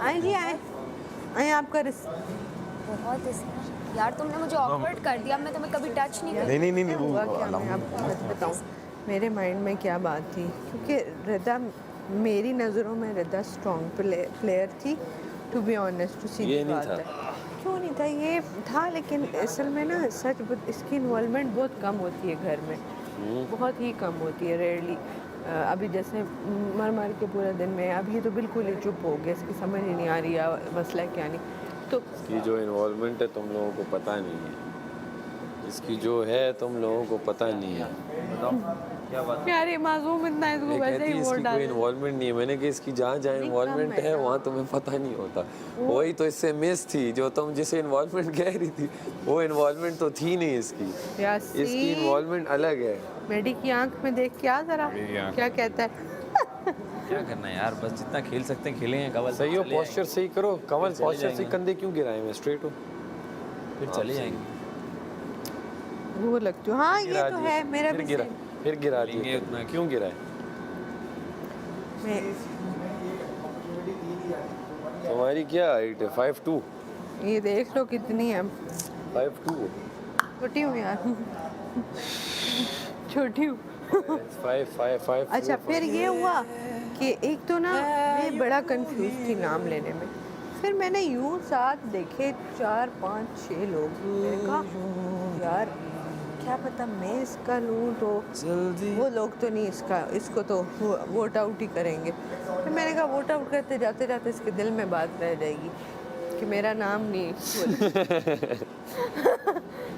आए जी आए आए आपका बहुत यार तुमने मुझे ऑकवर्ड कर दिया, मैं तुम्हें कभी टच नहीं करती। नहीं हुआ क्या, मैं आपको बताऊं मेरे माइंड में क्या बात थी, क्योंकि रिदा मेरी नज़रों में रिदा स्ट्रॉन्ग प्लेयर थी, टू बी ऑनेस्ट, टू सीधी बात है। क्यों नहीं था, ये था, लेकिन असल में ना सच इसकी इन्वॉल्वमेंट बहुत कम होती है घर में, बहुत ही कम होती है, रेयरली। अभी जैसे मर के पूरे दिन में, अब ये तो बिल्कुल ही चुप हो गया, इसकी समझ ही नहीं आ रही है मसला क्या नहीं। तो इसकी जो इन्वॉल्वमेंट है तुम लोगों को पता नहीं है, इसकी जो है तुम लोगों को पता नहीं है। बताओ क्या बात है? यार ये मासूम इतना इसको वैसे ही वोट डाल, कोई इन्वॉल्वमेंट नहीं है। मैंने कि इसकी जहाँ जहाँ इन्वॉल्वमेंट है वहाँ तुम्हें पता नहीं होता। वही तो इससे मिस थी, जो तुम जिसे इन्वॉल्वमेंट कह रही थी वो इन्वॉल्वमेंट तो थी नहीं इसकी। इसकी इन्वॉल्वमेंट अलग है। मेडी की आंख में देख के आ जरा क्या कहता है। क्या करना है यार, बस जितना खेल सकते हैं खेलेंगे। कवल सही हो, पोस्चर सही करो। कवल पोस्चर से कंधे क्यों गिराए? मैं स्ट्रेट हो, फिर चले जाएंगे। वो लगती हूँ, हाँ ये तो है मेरा भी गिरा, फिर गिरा दिए। उतना क्यों गिराए? तुम्हारी क्या हाइट है? 5'2"। ये देख लो कितनी है, 5'2" छोटी हूँ यार छोटी हूँ 5'5" अच्छा, फिर ये हुआ कि एक तो ना मैं बड़ा कंफ्यूज थी नाम लेने में, फिर मैंने यूं साथ देखे 4 5 6 लोग, मैंने कहा यार क्या पता मैं इसका लूँ तो वो लोग तो नहीं इसको तो वोट आउट ही करेंगे। फिर मैंने कहा वोट आउट करते जाते जाते इसके दिल में बात रह जाएगी कि मेरा नाम नहीं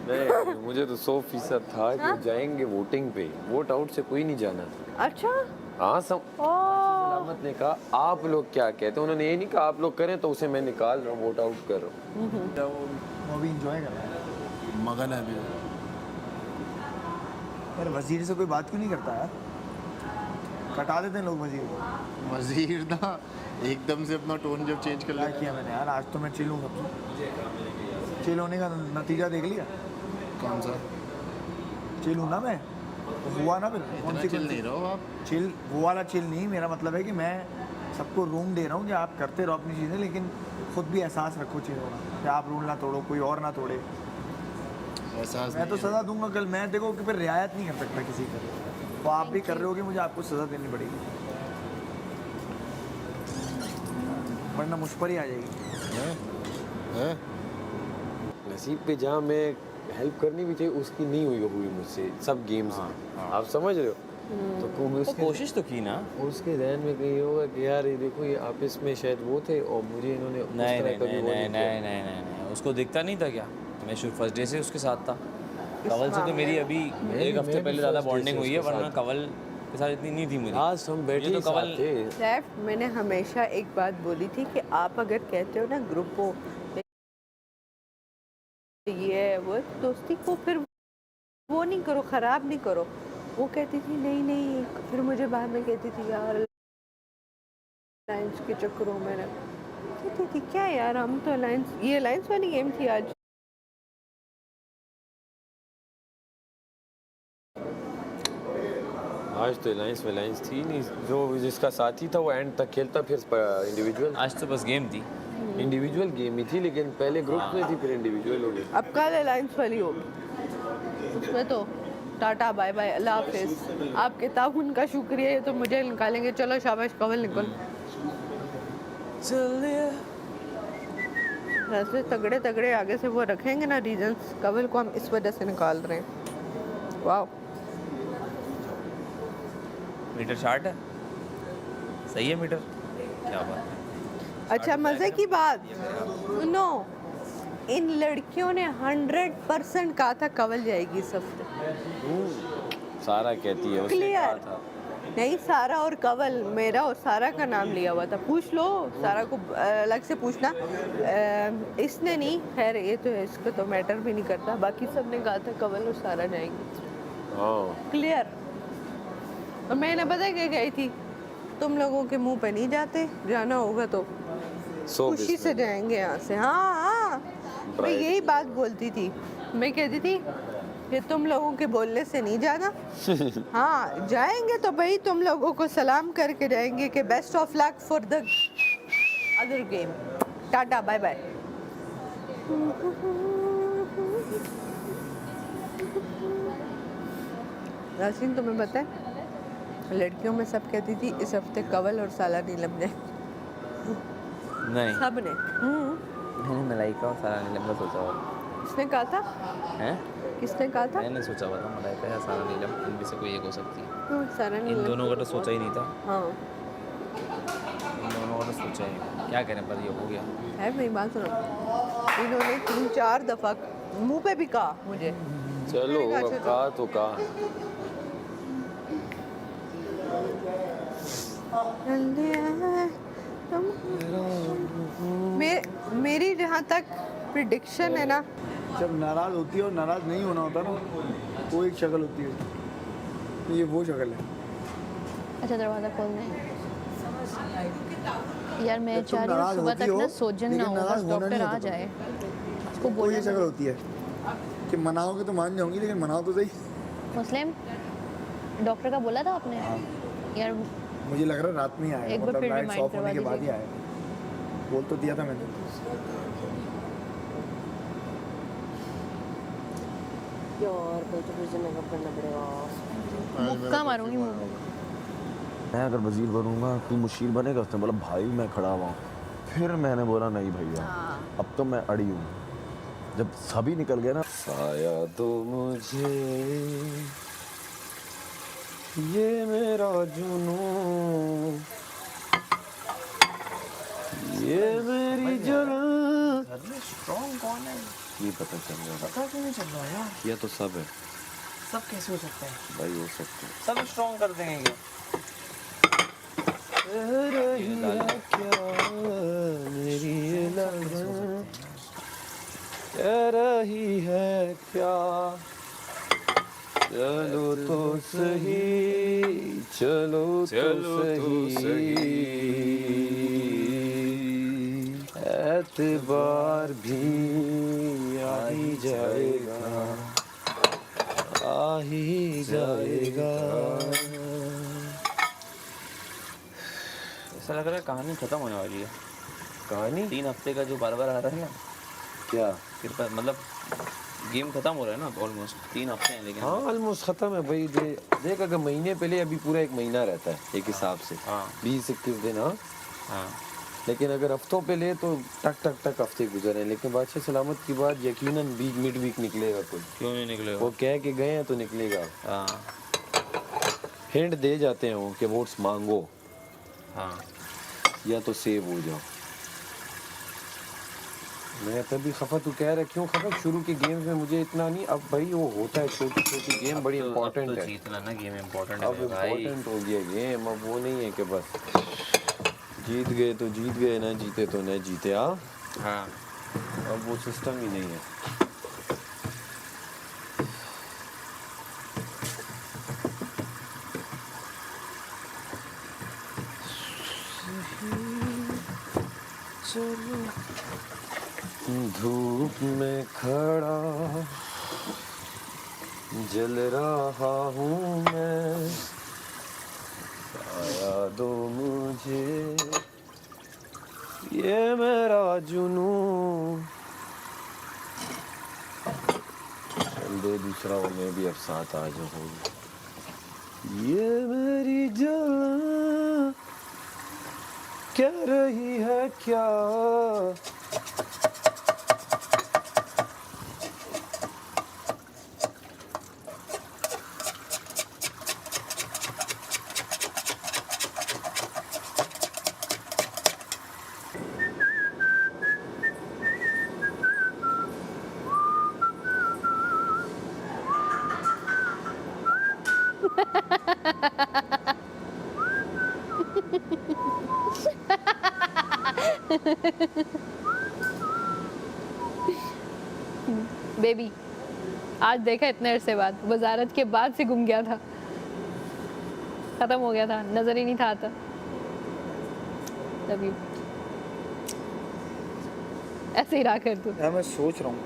नहीं, मुझे तो 100% था कि जाएंगे वोटिंग पे, वोट आउट से कोई नहीं जाना। अच्छा हाँ, सलामत ने कहा आप लोग क्या कहते हैं, उन्होंने ये नहीं कहा आप लोग करें तो उसे मैं निकाल रहा हूँ, वोट आउट कर रहा हूँ। वो भी इंजॉय कर रहा है, मगन है अभी। यार वजीर से कोई बात क्यों नहीं करता यार? कटा देते हैं लोग वजीर को। वजीर ना एकदम से अपना टोन जब चेंज कर क्या किया मैंने यार? आज तो मैं चिल हूँ सबसे। चिल होने का नतीजा देख लिया। कौन सा चिल हूँ ना मैं, तो हुआ ना फिर। इतना चिल नहीं रहो आप। चिल वो वाला चिल नहीं, मेरा मतलब है कि मैं सबको रूम दे रहा हूँ कि आप करते रहो अपनी चीज़ें, लेकिन खुद भी एहसास रखो चीज़ों का कि आप रूल ना तोड़ो, कोई और ना तोड़े। एहसास मैं तो सज़ा दूंगा कल। मैं देखो कि फिर रियायत नहीं कर सकता किसी का, तो आप भी कर रहे हो कि मुझे आपको सज़ा देनी पड़ेगी, वरना मुझ पर ही आ जाएगी। नसीब पे जहाँ मैं हेल्प करनी भी चाहिए उसकी नहीं हुई मुझसे सब गेम्स में। आप समझ रहे हो? तो कोशिश तो की ना। उसके ध्यान में कहीं होगा कि यार ये देखो ये आपस में शायद वो थे और मुझे इन्होंने नहीं, उसको दिखता नहीं था क्या? मैं शुरू फर्स्ट डे से उसके साथ था। कवल से तो मेरी अभी एक हफ्ते पहले ज़्यादा बॉन्डिंग हुई है, वरना कवल के साथ इतनी नहीं थी मुझे। आज हम बैठे तो कवल सैफ, मैंने हमेशा एक बात बोली थी कि आप अगर कहते हो ना ग्रुप हो ये वो दोस्ती को, फिर वो नहीं करो, ख़राब नहीं करो। वो कहती थी नहीं, फिर मुझे बाद में कहती थी यार अलायंस के चक्करों में ना, कहती थी क्या यार हम तो अलायंस, ये अलायंस वाली गेम थी आज। तो अलायंस थी नहीं, जो जिसका साथी था वो एंड तक खेलता, फिर इंडिविजुअल। आज तो बस गेम थी, इंडिविजुअल गेम ही थी, लेकिन पहले ग्रुप में थी फिर इंडिविजुअल हो गई। अब कल अलायंस वाली होगी, उसमें तो टाटा बाय बाय अल्लाह हाफिज़। आपके ताउन का शुक्रिया, ये तो मुझे निकालेंगे। चलो शाबाश कवल निकल। वैसे तगड़े आगे से वो रखेंगे ना रीजंस, कवल को हम इस वजह से निकाल रहे हैं। वाह, मीटर शार्ट है, सही है मीटर, क्या बात है। अच्छा मज़े की बात सुनो, इन लड़कियों ने 100% कहा था कवल जाएगी इस हफ्ते। सारा कहती है, क्लियर नहीं, सारा और कवल, मेरा और सारा का नाम लिया हुआ था। पूछ लो सारा को, अलग से पूछना। इसने नहीं, खैर ये तो है, इसका तो मैटर भी नहीं करता। बाकी सब ने कहा था कवल और सारा जाएंगी। क्लियर। और मैंने पता क्या कही थी, तुम लोगों के मुंह पे नहीं जाते, जाना होगा तो खुशी से जाएंगे यहाँ से। हाँ, मैं यही बात बोलती थी। मैं कहती थी कि तुम लोगों के बोलने से नहीं जाना। हाँ, जाएंगे तो भाई तुम लोगों को सलाम करके जाएंगे कि best of luck for the other game. Tata bye bye. नाज़रीन तुम्हें पता है लड़कियों में सब कहती थी इस हफ्ते कवल और साला नीलम ने नहीं सब ने मैंने मलाइका और सारा नीलम का सोचा हुआ किसने कहा था? है। किसने कहा था? मैंने सोचा हुआ था मलाइका या सारा नीलम, इनमें से कोई एक हो सकती है। सारा इन नीलम दोनों का तो सोचा ही नहीं था। हाँ इन दोनों का तो सोचा ही नहीं। क्या करें, पर ये हो गया। है मेरी बात सुनो, इन्होंने 3-4 दफा मुंह पे भी कहा मुझे। चलो अब कहा तो कहा। मेरी जहाँ तक प्रिडिक्शन है ना, जब नाराज़ होती है और नाराज़ नहीं होना होता ना, वो एक शक्ल होती है, तो ये वो शक्ल है। अच्छा दरवाज़ा खोलना है यार। मैं जब तुम चाह रही हूँ नाराज़ सुबह होती तक हो, ना सोजन ना लेकिन हो, नाराज़ बस होना डॉक्टर नहीं आ होता जाए उसको वो बोलना ये शक्ल होती है कि मनाओगे तो मान जाऊंगी, लेकिन मनाओ तो सही। मुस्लिम डॉक्टर का बोला था आपने यार। मुझे लग रहा है रात में ही आएगा, एक बार मतलब फिर लाइट remind ऑफ होने के करवा बाद ही दीजिए। आएगा। बोल तो दिया था मैंने। यार कल तो फिर से मेकअप करना पड़ेगा। मुक्का मारूंगी मुंह में। मैं अगर वजीर बनूंगा तू मुशीर बनेगा। उसने बोला भाई मैं खड़ा हुआ हूँ। फिर मैंने बोला नहीं भैया अब तो मैं अड़ी हूँ। जब सभी निकल गए ना, साया दो मुझे ये मेरा जुनून, ये मेरी जलन। स्ट्रॉन्ग कौन है? ये पता चल रहा पता क्यों नहीं चल रहा है यार? है, ये तो सब है सब कैसे हो सकता है? भाई, हो सकता है। सब स्ट्रॉन्ग कर देंगे क्या? रही है क्या मेरी ये लगन, कह रही है क्या, चलो तो सही, चलो तो सही, एतबार भी आ ही जाएगा, आ ही जाएगा। ऐसा लग रहा है कहानी खत्म होने वाली है। कहानी 3 हफ्ते का जो बार बार आ रहा है ना, क्या? कृपया मतलब गेम खत्म हो रहा है ना ऑलमोस्ट। 3 हफ्ते हैं लेकिन। हाँ ऑलमोस्ट खत्म है भाई। देख अगर महीने पहले अभी पूरा 1 महीना रहता है एक हिसाब से, हाँ 20-21 दिन। हाँ हाँ लेकिन अगर हफ्तों पे ले तो टक टक टक हफ्ते गुजरे हैं। लेकिन बादशाह सलामत की बात यकीनन मिड वीक निकलेगा कोई। क्यों नहीं निकलेगा? वो कह के गए हैं तो निकलेगा। हाँ हिंट दे जाते हैं वो कि वोट्स मांगो हाँ या तो सेव हो जाओ। मैं तभी खफा, तू कह रहा क्यों खफा? शुरू के गेम्स में मुझे इतना नहीं, अब भाई वो होता है छोटी छोटी गेम बड़ी इंपॉर्टेंट है। जीतना ना गेम इम्पोर्टेंट अब है भाई। इम्पोर्टेंट हो गया गेम। अब वो नहीं है कि बस जीत गए तो जीत गए, ना जीते तो न जीते। हाँ हाँ अब वो सिस्टम ही नहीं है। धूप में खड़ा जल रहा हूँ मैं, साया दो मुझे ये मेरा जुनून। चल दे दूसरा, वो मैं भी अब साथ आ जाऊंगी। ये मेरी जलन कह रही है क्या, बेबी आज देखा इतने अरसे बाद, वजारत के बाद से गुम गया था, खत्म हो गया था, नजर ही नहीं था आता। Love you. ऐसे ही रहा कर तू। यार मैं सोच रहा हूँ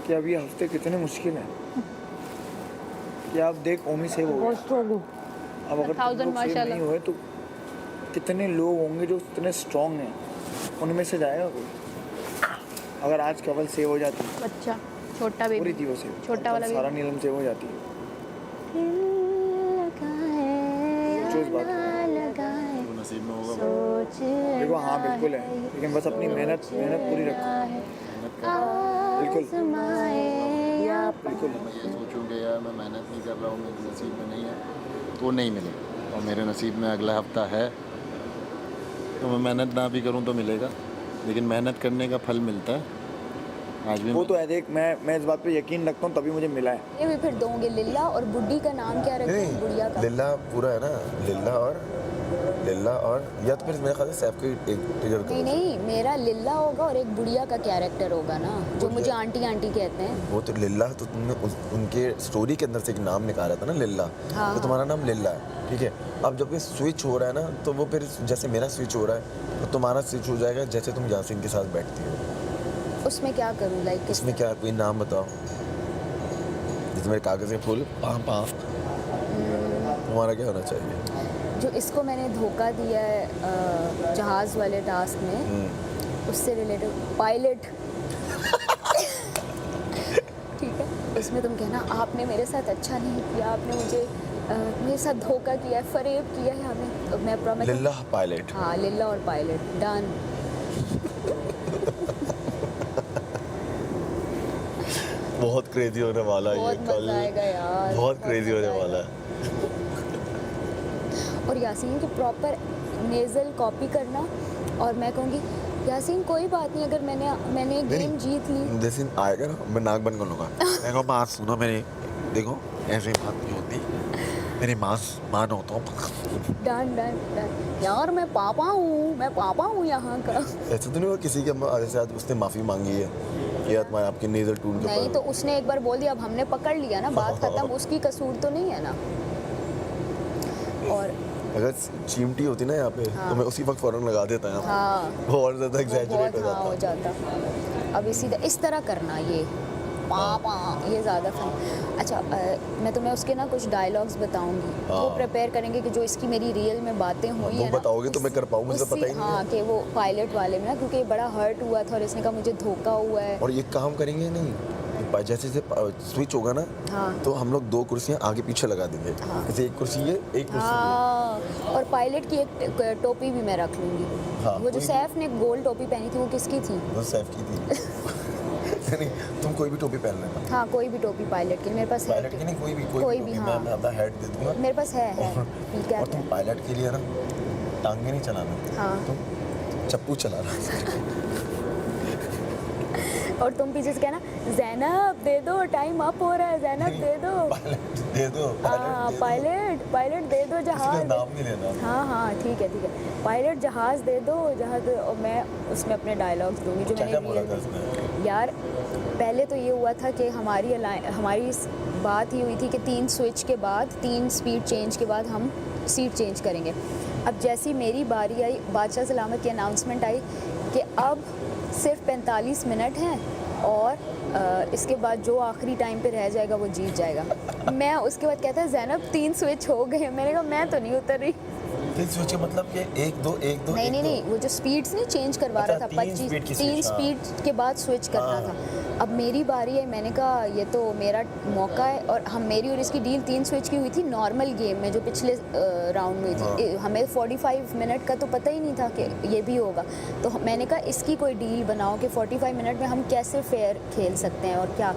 कि अब ये हफ्ते कितने मुश्किल हैं कि आप देख ओमी सेव हो गया। अब अगर तुम 1000 लोग सेव माशाल्लाह। नहीं हुए तो कितने लोग होंगे जो इतने स्ट्रांग हैं, उनमें से जाएगा कोई? अगर आज कवल सेव हो जाती, बच्चा छोटा पूरी बेबी थी वो सेव, छोटा वाला सारा नीलम सेव हो जाती। सोचो इस बात को। वो नसीब में होगा। देखो हाँ बिल्कुल है, लेकिन बस अपनी मेहनत पूरी रखो। बिल्कुल बिल्कुल। मैं ये सोचूं कि यार मैं मेहनत नहीं कर रहा हूँ, मेरे नसीब में नहीं है, तो नहीं मिलेगा। और मेरे नसीब में अगला हफ्ता है, तो मैं मेहनत ना भी करूँ तो मिलेगा, लेकिन मेहनत करने का फल मिलता है। आज भी वो तो है, देख मैं इस बात पे यकीन रखता हूँ, तभी मुझे मिला है। ये भी फिर दोगे लिल्ला, और बुड्ढी का नाम क्या रखें? बुढ़िया का लिल्ला पूरा है ना, लिल्ला और या तो फिर मेरे ख्याल से सैफ को एक ट्रिगर नहीं नहीं, मेरा लिल्ला होगा और एक बुढ़िया का कैरेक्टर होगा ना, जो मुझे आंटी आंटी कहते हैं। वो तो लिल्ला, तो तुमने उनके स्टोरी के अंदर से एक नाम निकाला था ना, लिल्ला। हाँ, तो तुम्हारा नाम लिल्ला है, ठीक है। अब जब ये स्विच हो रहा है ना, तो वो फिर जैसे मेरा स्विच हो रहा है, तो तुम्हारा स्विच हो जाएगा जैसे तुम यासीन के साथ बैठती हो। उसमें क्या करूँ, लाइक इसमें क्या, कोई नाम बताओ। जैसे मेरे कागज के फूल पाँ तुम्हारा क्या होना चाहिए? जो इसको मैंने धोखा दिया है जहाज़ वाले टास्क में, उससे रिलेटेड पायलट। ठीक है, उसमें तुम कहना आपने मेरे साथ अच्छा नहीं किया, आपने मुझे मेरे साथ धोखा किया है, फरेब किया है हमें। तो मैं प्रॉमिस। लिल्ला पायलट। हाँ, लिल्ला और पायलट डन। बहुत क्रेजी होने वाला है ये बहुत कल, मजा आएगा यार, बहुत क्रेजी होने मजा वाला है। और यासीन की प्रॉपर नेज़ल कॉपी करना, और मैं कहूँगी यासीन कोई बात नहीं, अगर मैंने गेम जीत ली। जैसे आएगा ना, मैं नाक बंद कर लूँगा। देखो बात सुनो मेरी, देखो ऐसे बात नहीं होती, मेरी मान होता हूँ। डन डन डन यार, मैं पापा हूँ यहाँ का। ऐसे तो नहीं हुआ किसी के जैसे आज उसने माफ़ी मांगी है कि यार मैं आपकी नेजल टून के नहीं, तो उसने एक बार बोल दिया, अब हमने पकड़ लिया ना, बात खत्म, उसकी कसूर तो नहीं है ना। और अगर चिमटी होती ना यहाँ पे, तो मैं उसी वक्त फौरन लगा देता यहाँ पे। हाँ, वो और ज़्यादा एग्जैजरेट हो हाँ हो जाता। जाता। अब इस तरह करना, ये पापा, ये ज़्यादा फन। अच्छा, मैं तुम्हें उसके ना कुछ डायलॉग्स बताऊंगी, वो प्रिपेयर करेंगे कि जो इसकी मेरी रियल में बातें हुई है ना, बताओगे तो मैं कर पाऊँ, मुझे पता ही नहीं। हाँ, कि वो पायलट वाले में ना, क्योंकि ये बड़ा हर्ट हुआ था और इसने कहा मुझे धोखा हुआ है। और ये काम करेंगे नहीं, जैसे स्विच होगा ना, हाँ, तो हम लोग 2 कुर्सियाँ आगे पीछे लगा देंगे। हाँ, जैसे एक कुर्सी ये, एक कुर्सी हाँ, और पायलट की एक टोपी भी मैं रख लूंगी। हाँ, वो जो सैफ ने गोल टोपी पहनी थी, वो किसकी थी? वो सैफ की थी। नहीं, तुम कोई भी टोपी पहन लेना। हाँ, कोई भी टोपी पायलट की, मेरे पास है। पायलट की नहीं, कोई भी भी, हाँ। मैं अपना हेड दे दूंगा। मेरे पास है क्या? और तुम पायलट के लिए ना टांगे नहीं चलाना, हाँ, तुम चप्पू चलाना। और तुम पीछे से कहना ज़ैनब दे दो, टाइम अप हो रहा है, ज़ैनब दे दो। दे दो, हाँ, पायलट दे दो, जहाज। नाम नहीं लेना। हाँ, ठीक है, पायलट जहाज दे दो, और मैं उसमें अपने डायलॉग्स दूंगी जो मैंने बोला था उसने? यार पहले तो ये हुआ था कि हमारी बात ही हुई थी कि 3 स्विच के बाद, 3 स्पीड चेंज के बाद हम सीट चेंज करेंगे। अब जैसी मेरी बारी आई, बादशाह सलामत की अनाउंसमेंट आई कि अब सिर्फ 45 मिनट हैं, और इसके बाद जो आखिरी टाइम पे रह जाएगा वो जीत जाएगा। मैं उसके बाद कहता है ज़ैनब 3 स्विच हो गए। मैंने कहा मैं तो नहीं उतर रही। 3 स्विच का मतलब कि 1 2 1 2। नहीं, वो जो स्पीड्स नहीं चेंज करवा रहा था, 3 स्पीड के बाद स्विच करना था। अब मेरी बारी है, मैंने कहा ये तो मेरा मौका है, और मेरी और इसकी डील 3 स्विच की हुई थी नॉर्मल गेम में, जो पिछले राउंड में हुई थी। हमें 45 मिनट का तो पता ही नहीं था कि ये भी होगा, तो मैंने कहा इसकी कोई डील बनाओ कि 45 मिनट में हम कैसे फेयर खेल सकते हैं। और क्या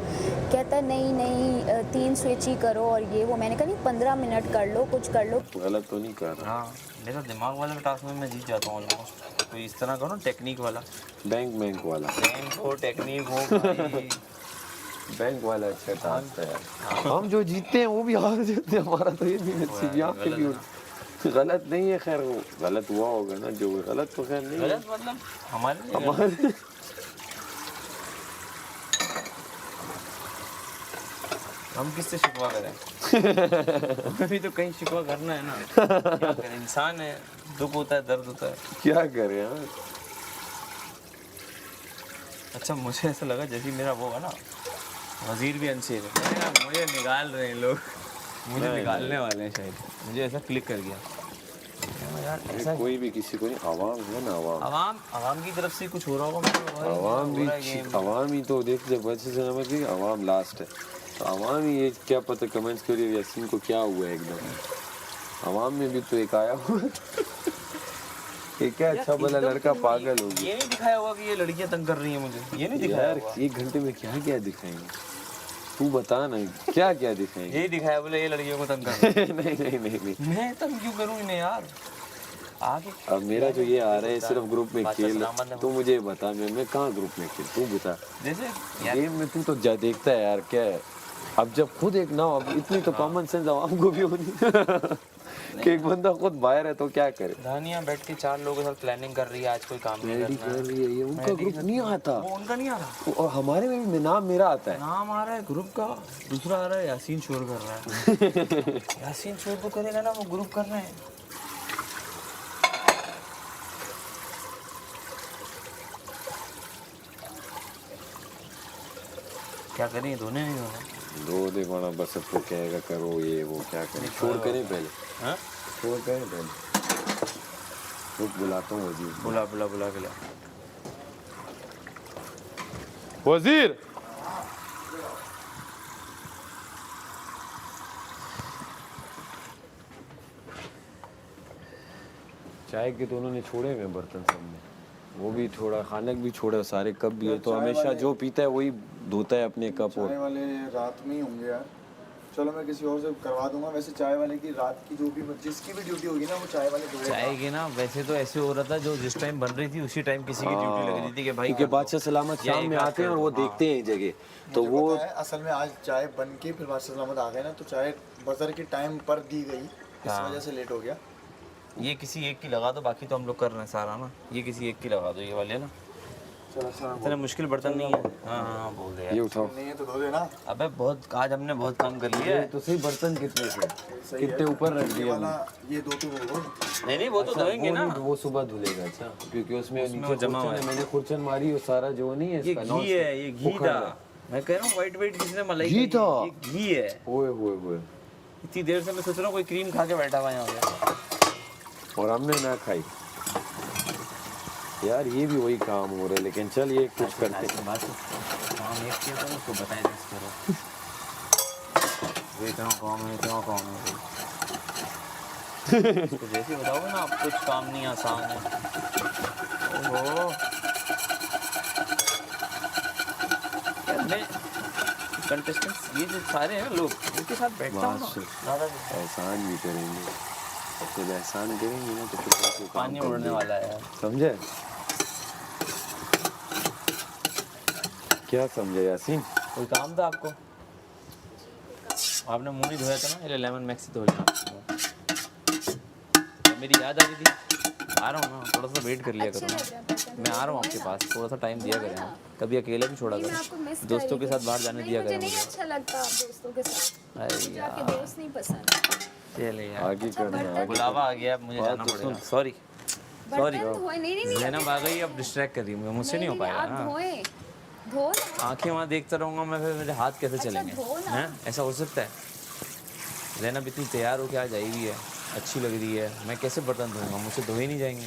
कहता है, नहीं 3 स्विच ही करो, और ये वो। मैंने कहा नहीं, 15 मिनट कर लो, कुछ कर लो। गलत तो नहीं कर रहा। हाँ, मेरा दिमाग वाला टास्क में मैं जीत जाता हूँ ऑलमोस्ट। तो इस तरह करो, टेक्निक वाला, बैंक वाला, बैंक हो, टेक्निक हो भाई। बैंक वाला अच्छा टास्क है। हम जो जीतते हैं वो भी हार जाते हैं, हमारा तो ये भी नसीब यहाँ पे भी गलत नहीं है। खैर वो गलत हुआ होगा ना, जो गलत तो खैर नहीं है। गलत मतलब हमारे हम किससे शिकवा करें? अभी तो कहीं शिकवा करना है ना। क्या करें, इंसान है, दुख होता है, दर्द होता है, क्या करें यार। अच्छा, मुझे ऐसा लगा जैसे मेरा वो है ना, वजीर भी अनसेफ है। मैंने कहा मुझे निकाल रहे हैं लोग, मुझे निकालने वाले हैं शायद, मुझे ऐसा क्लिक कर गया। यार ऐसा कोई भी किसी को नहीं, आवाम है ना, आवाम आवाम की तरफ से कुछ हो रहा होगा आवाम ही तो देख, जब अच्छे से समझ गई आवाम लास्ट है, तो आवाम ही ये क्या पता कमेंट्स करिए यासीन को क्या हुआ है एकदम। आवाम में भी तो एक आया हुआ ये क्या अच्छा भला लड़का पागल हो गया। ये नहीं दिखाया होगा कि ये लड़कियां तंग कर रही हैं मुझे, ये नहीं दिखाया यार होगा। 1 घंटे में क्या क्या दिखाएंगे, तू बता ना क्या क्या दिखाएंगे। यही दिखाया बोले ये लड़कियों को तंग कर रही नहीं मैं तंग क्यों करूं इन्हें यार। आगे अब मेरा जो ये आ रहा है सिर्फ ग्रुप में खेल, तू मुझे बता मैं कहाँ ग्रुप में खेल, तू बता। जैसे गेम में तू तो जा देखता है यार क्या है, अब जब खुद एक ना हो, अब इतनी तो कॉमन सेंस आवाम को भी होनी कि एक बंदा खुद बाहर है तो क्या करे। धानिया बैठ के 4 लोगों के साथ प्लानिंग कर रही है, आज कोई काम नहीं मेरी करना कर रही है, ये उनका ग्रुप नहीं आता, वो उनका नहीं आ रहा। और हमारे में भी नाम मेरा आता है। नाम आ रहा है ग्रुप का, दूसरा आ रहा है यासीन शोर कर रहा है यासीन शोर तो करेगा ना, वो ग्रुप कर रहे हैं। क्या करें, धोने नहीं धोने दो दे बड़ा बस सबको कहेगा करो ये वो, क्या करें, शोर करें पहले, हाँ शोर करें पहले, रुक बुलाता हूँ वजीर। बुला बुला बुला के ला। वजीर चाय के तो उन्होंने छोड़े हुए बर्तन सब में, वो भी थोड़ा, खानक भी छोड़ा, सारे कप भी है, तो हमेशा जो पीता है वही धोता है अपने कप। चाय वाले रात में ही होंगे यार, चलो मैं किसी और से करवा दूंगा। वैसे चाय वाले की रात की जो भी जिसकी भी ड्यूटी होगी ना वो चाय वाले धोएगा। चाय की ना वैसे तो ऐसे हो रहा था, जो जिस टाइम बन रही थी उसी टाइम किसी की ड्यूटी लग रही थी कि भाई क्योंकि बादशाह सलामत शाम में आते हैं और वो देखते हैं जगह, तो मुझे वो पता है, असल में आज चाय बन के फिर बादशाह सलामत आ गए ना, तो चाय बजर के टाइम पर दी गई, इस वजह से लेट हो गया। ये किसी एक की लगा दो, बाकी तो हम लोग कर रहे हैं सारा ना। ये किसी एक की लगा दो, ये वाले ना, इतना मुश्किल बर्तन नहीं है। हाँ बोल दे ये उठाओ। नहीं है तो धो देना। अबे बहुत आज हमने बहुत काम कर लिया है। तो सही बर्तन कितने थे, कितने ऊपर रख दिए हमने? ये 2 तो हो नहीं वो तो धोएंगे ना, वो सुबह धुलेगा। अच्छा, क्योंकि उसमें वो नीचे जमा हुआ खुरचन है। है, मैंने खुरचन मारी, वो सारा जो नहीं है ये इसका घी है, ये घी था। मैं कह रहा हूँ व्हाइट व्हाइट किसी ने मलाई घी का, था? ये घी है। ओए होए होए, इतनी देर से मैं सोच रहा हूँ कोई क्रीम खा के बैठा हुआ है यहाँ पे, और हमने ना खाई। यार ये भी वही काम हो रहा है, लेकिन चल ये कुछ करते हैं। बात काम एक किया तो उसको बताया दस करो। ये इतना काम है, इतना काम है। तो जैसे बताओगे ना, आप कुछ काम नहीं आसान है। ओहो मैं कंटेस्टेंट्स ये जो सारे हैं लोग, उनके साथ बैठता हूँ ना, ज़्यादा एहसान भी करेंगे, जब एहसान करेंगे ना तो फिर कैसे काम पानी उड़ने करेंगे? वाला है। समझे क्या समझे यासीन? कोई काम था आपको? आपने मुंह नहीं धोया था ना, ये लेमन मैक्स से धो लिया। मेरी याद आ रही थी, आ रहा हूँ ना, थोड़ा सा वेट कर लिया करो ना। मैं आ रहा हूँ आपके पास, थोड़ा सा टाइम दिया करें। कभी अकेले भी छोड़ा करें, दोस्तों के साथ बाहर जाने दिया करें। मुझे नहीं अच्छा लगता दोस्तों के साथ, अरे मुझे यार, आपके दोस्त नहीं पसंद। चले यार, आगे करना है, आगे। बुलावा आ गया, अब मुझे जाना पड़ेगा। सॉरी सॉरी, बर्तन धोए, नहीं जैनब आ गई, अब डिस्ट्रैक्ट कर रही है, मुझसे नहीं हो पाएगा आप ना। धोए धो ना। आंखें वहाँ देखता रहूँगा मैं, फिर मेरे हाथ कैसे चलेंगे? धो ना। हैं, ऐसा हो सकता है? जैनब इतनी तैयार होकर आज आई हुई है, अच्छी लग रही है, मैं कैसे बर्तन धोऊंगा? मुझसे धो ही नहीं जाएंगे।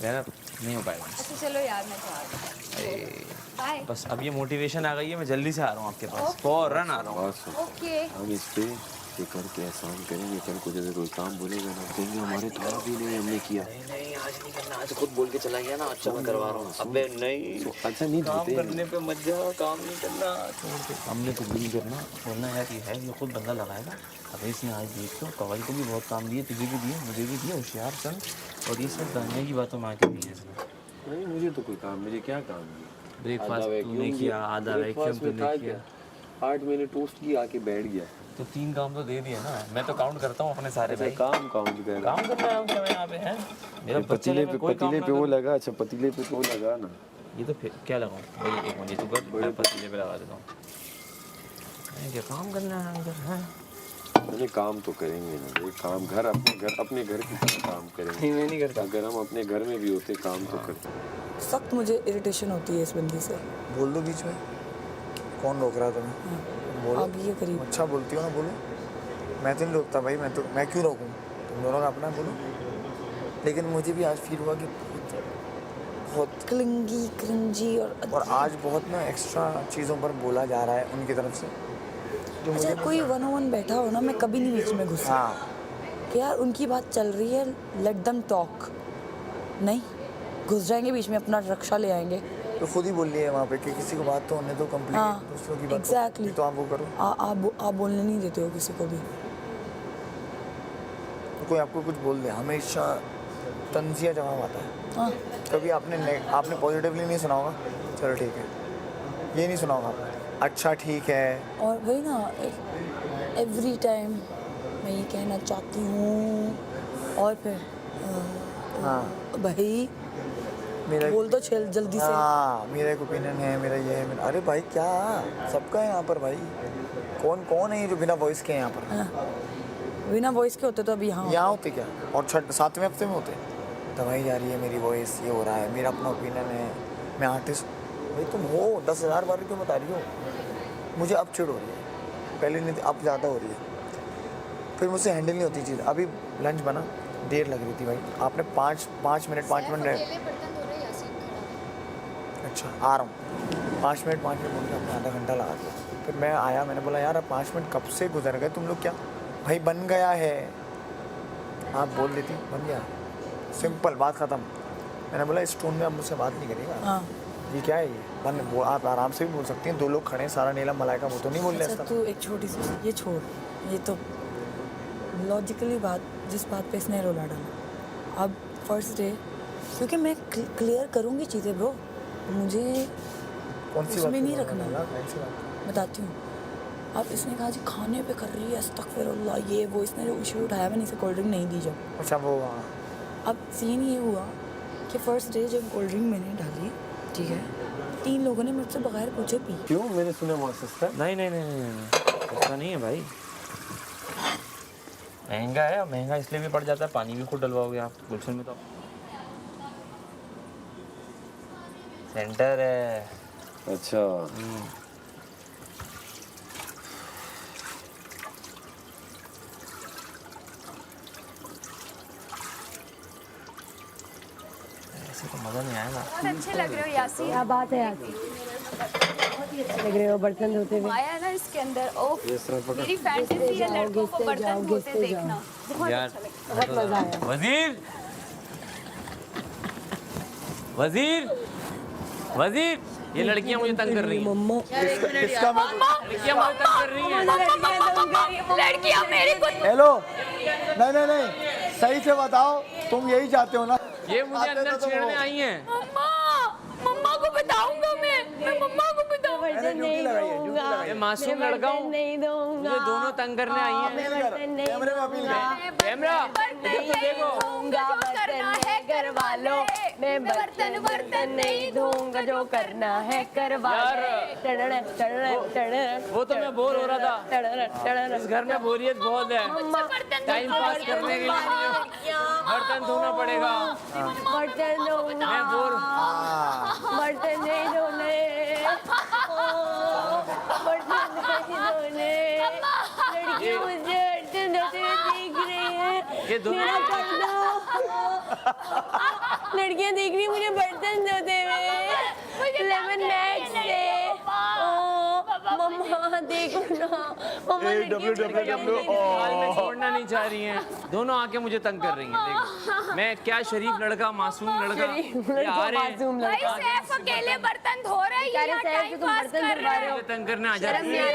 जैनब नहीं हो पाएगा। अच्छा चलो यार, मैं जा रही हूँ, अरे बाय। बस अब ये मोटिवेशन आ गई है, मैं जल्दी से आ रहा हूँ आपके पास, फौरन आ रहा हूँ। बस ओके हम इस पे ये करके एहसान करेंगे, कल को जैसे कोई काम बोलेगा ना देंगे, हमारे थोड़ा भी नहीं हमने किया। नहीं आज नहीं करना, आज खुद बोल के चला गया ना, अच्छा मैं करवा रहा हूँ। अबे नहीं, अच्छा नहीं काम धोते करने पे मत जा, काम नहीं करना, छोड़ के हमने तो नहीं करना। बोलना यार ये है, ये खुद बंदा लगाएगा। अबे इसने आज देख तो कवल को भी बहुत काम दिए, तुझे भी दिए, मुझे भी दिए, होशियार सन। और ये सब दानिया की बातों में आके दिए इसने। नहीं मुझे तो कोई काम, मुझे क्या काम है? ब्रेकफास्ट तूने किया, आधा वैक्यूम तूने किया, 8 मैंने टोस्ट की, आके बैठ गया। तो 3 काम तो दे दिए ना। मैं तो काउंट करता हूँ अपने सारे भाई। काम काउंट कर काम करना है क्या? मैं यहाँ पे है मेरा पतीले पे, पतीले पे वो लगा। अच्छा पतीले पे तो वो लगा ना, ये तो फिर क्या लगाऊँ? वही एक मिनट, ये तो कर, मैं पतीले पे लगा देता हूँ। क्या काम करना है अंदर? है मैंने काम तो करेंगे ना, ये काम घर अपने घर की तरह काम करेंगे। मैं नहीं करता। अगर हम अपने घर में भी होते काम तो करते। सख्त मुझे इरिटेशन होती है इस बंदी से। बोल दो बीच में, कौन रोक रहा है तुम्हें? बोलो। आगे ये करीब अच्छा बोलती हो ना, बोलो। मैं तो नहीं रोकता भाई, मैं क्यों रोकूं? तुम दोनों का अपना है, बोलो। लेकिन मुझे भी आज फील हुआ कि बहुत क्लिंगी क्रिंजी और आज बहुत ना एक्स्ट्रा चीज़ों पर बोला जा रहा है उनकी तरफ से जो अच्छा कोई 101 बैठा हो ना, मैं कभी नहीं बीच में घुसा हाँ कि यार उनकी बात चल रही है, लेट देम टॉक, नहीं घुस जाएंगे बीच में, अपना रक्षा ले आएंगे। तो खुद ही बोल लिए वहाँ पे कि किसी को बात तो होने दो कंप्लीट, हाँ, दूसरों की बात exactly. तो आप वो करो। आप बोलने नहीं देते हो किसी को भी। तो कोई आपको कुछ बोल दे, हमेशा तंजिया जवाब आता है। हाँ कभी आपने पॉजिटिवली नहीं सुना होगा, चलो ठीक है, ये नहीं सुना होगा आपने, अच्छा ठीक है। और वही ना, एवरी टाइम मैं ये कहना चाहती हूँ, और फिर हाँ भाई मेरा बोल दो जल्दी से। हाँ मेरा एक ओपिनियन है, मेरा ये है, अरे भाई क्या सबका है यहाँ पर भाई, कौन कौन है ये जो बिना वॉइस के हैं यहाँ पर? हाँ, बिना वॉइस के होते तो अभी यहाँ होते क्या, और 7वें हफ्ते में होते दवाई जा रही है मेरी वॉइस, ये हो रहा है, मेरा अपना ओपिनियन है, मैं आर्टिस्ट। भाई तुम हो 10,000 बार क्यों बता रही हो? मुझे अब चिढ़ हो रही है, पहले नहीं थी, अब ज़्यादा हो रही है, फिर मुझसे हैंडल नहीं होती चीज़। अभी लंच बना, देर लग रही थी भाई, आपने 5 मिनट अच्छा आ रहा हूँ, 5 मिनट बोल के आपने आधा घंटा लगा दिया। फिर मैं आया, मैंने बोला यार अब 5 मिनट कब से गुजर गए, तुम लोग क्या भाई बन गया है, आप बोल देती बन गया, सिंपल बात ख़त्म। मैंने बोला इस टोन में आप मुझसे बात नहीं करिएगा। हाँ ये क्या है, ये आप आराम से भी बोल सकती हैं, 2 लोग खड़े हैं, सारा नीलम मलाइका, वो तो नहीं बोल रहे अच्छा इस तू एक छोटी सी ये छोड़, ये तो लॉजिकली बात, जिस बात पे इसने रोला डाला, अब फर्स्ट डे, क्योंकि मैं क्लियर करूँगी चीज़ें ब्रो, मुझे कौन सी उसमें बात नहीं रखना, कौन सी बात? बताती हूँ। अब इसने कहा जी खाने पे कर रही है, अस्तगफिरुल्लाह, ये वो, इसने जो इशू उठाया, मैंने इसे कोल्ड ड्रिंक नहीं दी जब। अच्छा वो अब सीन ये हुआ कि फर्स्ट डे जब कोल्ड ड्रिंक मैंने डाली, ठीक है, 3 लोगों ने मुझसे बगैर पूछे पी। क्यों, मैंने सुना मौसम नहीं ऐसा नहीं है भाई, महंगा है, महंगा इसलिए भी पड़ जाता है, पानी भी खुद डलवाओगे आप गुलशन में, तो सेंटर है। अच्छा ऐसे तो मज़ा नहीं आएगा। बहुत अच्छे लग रहे हो यासीन, क्या बात है यासीन, बहुत ही अच्छे लग रहे हो बर्तन धोते हुए। आया ना इसके अंदर, ओह मेरी फैंटेसी है लड़कों को बर्तन धोते देखना, बहुत यार अच्छा लगता बहुत मजा आया। वजीर ये लड़कियां मुझे तंग कर रही हैं, मम्मा किसका लड़कियां मुझे तंग कर रही हैं। है। लड़कियां मेरे को हेलो, नहीं सही से बताओ, तुम यही चाहते हो ना? ये मुझे आते अंदर तो तुम छेड़ने हो। आई हैं। मम्मा को बताऊंगा, मैं मम्मा को बताऊंगा। बर्तन नहीं दूंगा, मैं मासूम लड़का हूँ, नहीं दूंगा, मुझे दोनों तंग करने आई हैं। मैं बर्तन नहीं कैमरे में अपील दूंगा, कैमरा इधर तो देखो, दूंगा बर्तन है करवा लो, मैं बर्तन नहीं दूंगा, जो करना है करवा वो तो मैं बोर हो रहा था, इस घर में बोरियत बहुत है, टाइम पास करने के लिए बर्तन धोना पड़ेगा। बर्तन दूंगा, मैं बोर, बर्तन नहीं धोने, बर्तन नहीं धोने, लड़कियां मुझे बर्तन धोते हुए देख रही है, ये दोनों मेरा करना, लड़कियां देख रही मुझे बर्तन धोते हुए, लेमन मैक्स से, मम्मा देखो ना, मम्मा हाल में छोड़ना नहीं चाह रही हैं, दोनों आके मुझे तंग कर रही हैं। देखो मैं क्या शरीफ लड़का, मासूम लड़का, ये आ रहे हैं, भाई सैफ अकेले बर्तन धो रहे हैं, ये टाइम पास कर रहे हैं। मुझे तंग करने आ जा रही है,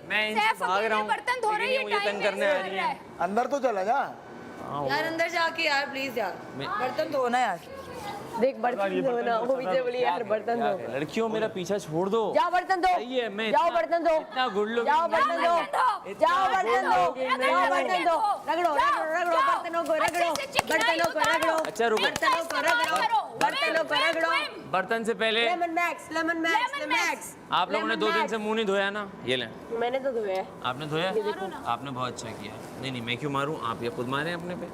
मैं इनसे सैफ भाग रहा अकेले हूँ, बर्तन धो रहे लेकिन ये हैं, मुझे ये तंग टाइम करने आ वेस्ट रही कर रहा हैं। है। अंदर तो चला जा। यार अंदर जाके यार प्लीज यार, बर्तन धोना यार। देख बर्तन धोना, वो भी बोली यार बर्तन धो, लड़कियों मेरा पीछा छोड़ दो, जाओ बर्तन धो, सही है, मैं जाओ बर्तन धो, इतना गुड लुक, जाओ बर्तन धो, जाओ बर्तन धो, जाओ बर्तन धो, रगड़ो बर्तनों को रगड़ो, बर्तनों को रगड़ो, अच्छा रुको, बर्तनों को रगड़ो, बर्तनों को रगड़ो। बर्तन से पहले लेमन मैक्स, आप लोगों ने 2 दिन से मुंह नहीं धोया ना, ये लें, मैंने तो धोया है। आपने धोया, आपने बहुत अच्छा किया। नहीं मैं क्यों मारूं, आप ये खुद मारे अपने पे,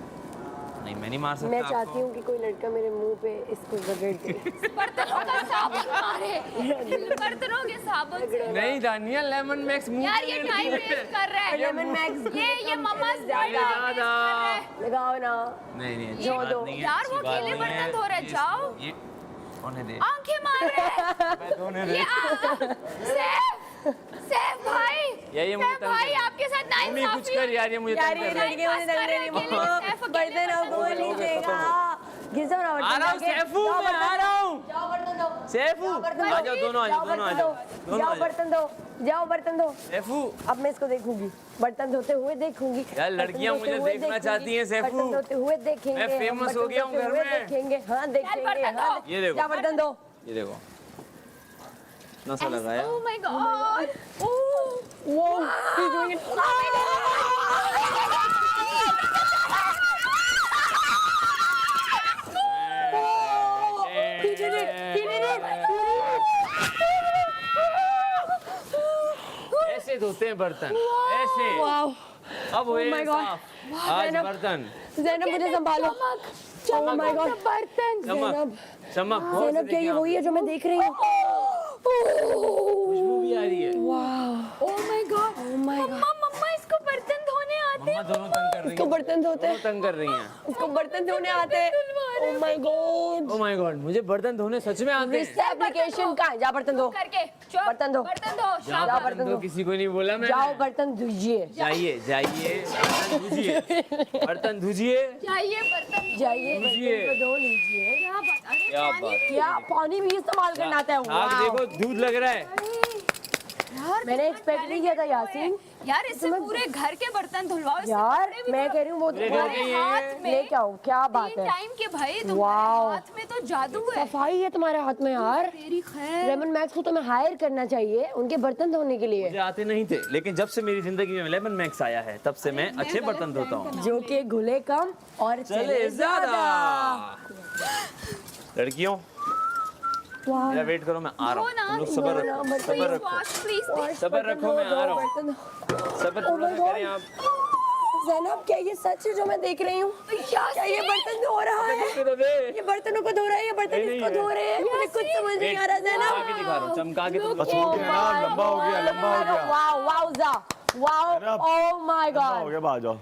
नहीं मैं नहीं मार सकता मैं आपको। चाहती हूँ कि कोई लड़का मेरे मुंह पे इसको रगड़ दे। बर्तनों का साबुन मारे, बर्तनों के साबुन से। नहीं दानिया लेमन मैक्स मुंह यार ये टाइम वेस्ट कर रहा है। लेमन मैक्स ये मम्मा ज्यादा लगाओ ना। नहीं नहीं जो अच्छी बात दो। नहीं है, यार, अच्छी वो बात अकेले नहीं बर्तन है। धो रहे, ये- जाओ। ये होने दे। आंखें मार रहे हैं। सैफ भाई, ये मुझे सैफ भाई आपके साथ मम्मी कुछ नाइंसाफी कर यार, ये मुझे यार तंग ये कर रहा है। लड़के मुझे लग रही मम्मा बर्तन अब वो लीजिएगा। घिसो ना आ रहा हूँ सैफू, मैं आ रहा हूँ। जाओ बर्तन दो। सैफू आ जाओ, दोनों आ जाओ, दोनों आ जाओ, दोनों जाओ आ जाओ। बर्तन दो, जाओ बर्तन दो। सैफू अब मैं इसको देखूंगी, बर्तन धोते हुए देखूंगी। यार, लड़कियां बर्तन धोते मुझे हुए देखना देखूंगी, चाहती हैं, सैफू। बर्तन धोते हुए देखेंगे। मैं famous बर्तन हो गया हूँ धोते घर हुए में। देखेंगे, हाँ देखेंगे, बर्तन हाँ दो। ये देखो। जा बर्तन दो। ये देखो इतना सा लगाया। Oh my God. वो he's doing it. He did it. He did it. ऐसे धोते हैं बर्तन, ऐसे। Wow. अब हुए my God. साफ। आज ज़ैनब। बर्तन ज़ैनब मुझे संभालो। Oh my God. बर्तन। चमक चमक बहुत से ज़ैनब क्या ये देखिए वही है जो मैं देख रही हूँ? खुशबू भी आ रही है। Oh my God. Oh my God. मम्मा इसको बर्तन धोने आते मम्मा दोनों तंग कर रही इसको हैं, बर्तन धोते दोनों हैं, तंग कर रही हैं। इसको बर्तन धोने आते हैं। Oh my God. Oh my God, मुझे बर्तन धोने सच में आते हैं। रिश्ता एप्लीकेशन कहाँ है? जा बर्तन धो। करके चुप। बर्तन धो। बर्तन धो। जाओ जाओ शाबाश। बर्तन बर्तन धो। दो, किसी को नहीं बोला मैं। जाओ बर्तन धुजिए। जाइए जाइए, बर्तन धुजिए, बर्तन धुजिए। जाइए बर्तन। जाइए धुजिए। बर्तन को धो लीजिए। क्या बात। अरे क्या पानी बात। भी। क्या पानी भी इस्तेमाल करना आता है? आग Wow. देखो, दूध लग रहा है। यार मैंने एक्सपेक्ट नहीं किया था यासीन। यार इससे पूरे घर के बर्तन धुलवाओ। इससे यार कपड़े भी मैं धुलवाओ। कह रही हूँ वो मेरे घर के ये हाथ में लेके आओ, क्या बात 3 है? टाइम के भाई तुम्हारे वाओ। हाथ में तो जादू है। सफाई है तुम्हारे हाथ में यार। तेरी खैर। लेमन मैक्स को तो मैं हायर करना चाहिए उनके बर्तन धोने के लिए, मुझे आते नहीं थे, लेकिन जब से मेरी जिंदगी में लेमन मैक्स आया है तब से मैं अच्छे बर्तन धोता हूँ। जो कि घुले कम और चले ज्यादा। लड़कियों वाह। मेरा वेट करो, मैं आ रहा हूँ। ना, तुम लोग सबर ना, रखो, मत सबर रखो, प्लीज। सबर रखो, मैं आ रहा हूँ। सबर Oh थोड़ा my सा God. करें आप। ज़ैनब क्या ये सच है जो मैं देख रही हूँ? क्या ये बर्तन धो रहा है? तो दे। ये बर्तनों को धो रहा है, ये बर्तन नहीं, इसको नहीं, धो रहे हैं। मुझे कुछ समझ नहीं आ रहा चमका ज़ैनब। के दिखा रहा हूँ, चमका के तुम बस हो गया ना, लंबा हो गया, लंबा हो गया, वाओ वाओ जा वाओ। ओह माय लंबा हो गॉड। गया, आ जाओ।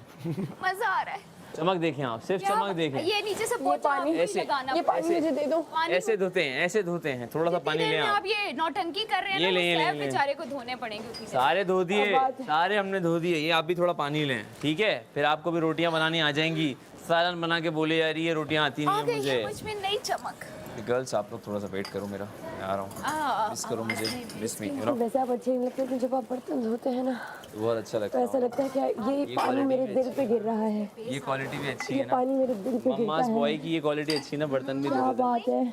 मजा आ रहा है। चमक देखें आप, सिर्फ चमक देखें। ये नीचे से पोंछा पानी- आपको ही ऐसे- लगाना ये पानी मुझे दे दो। पानी ऐसे धोते हैं, ऐसे धोते हैं, थोड़ा सा पानी लें आप। आप ये नौटंकी कर रहे हैं ये ना, ले, वो ले, सैफ ले। बेचारे को धोने पड़ेंगे उसी से। सारे धो दिए, बात है। सारे हमने धो दिए। ये आप भी थोड़ा पानी लें, ठीक है? फिर आपको भी रोटियां बनानी आ जाएंगी। सालन बना के बोले यार ये रोटियां आती आ नहीं है गई मुझे। है मुझ में नई चमक। गर्ल्स आप लोग थोड़ा सा वेट करो मेरा, मैं आ रहा हूँ। मिस करो मुझे, मिस मी, यू नो। वैसे आप अच्छे नहीं लगते लेकिन जब आप बर्तन धोते हैं ना बहुत अच्छा तो लगता है। ऐसा लगता है कि ये पानी मेरे दिल पे गिर रहा है। ये क्वालिटी भी अच्छी ये है ना। पानी मेरे दिल पे गिरता मम्मास है। बॉय की ये क्वालिटी अच्छी है ना, बर्तन भी क्या धो देते हैं। बात है।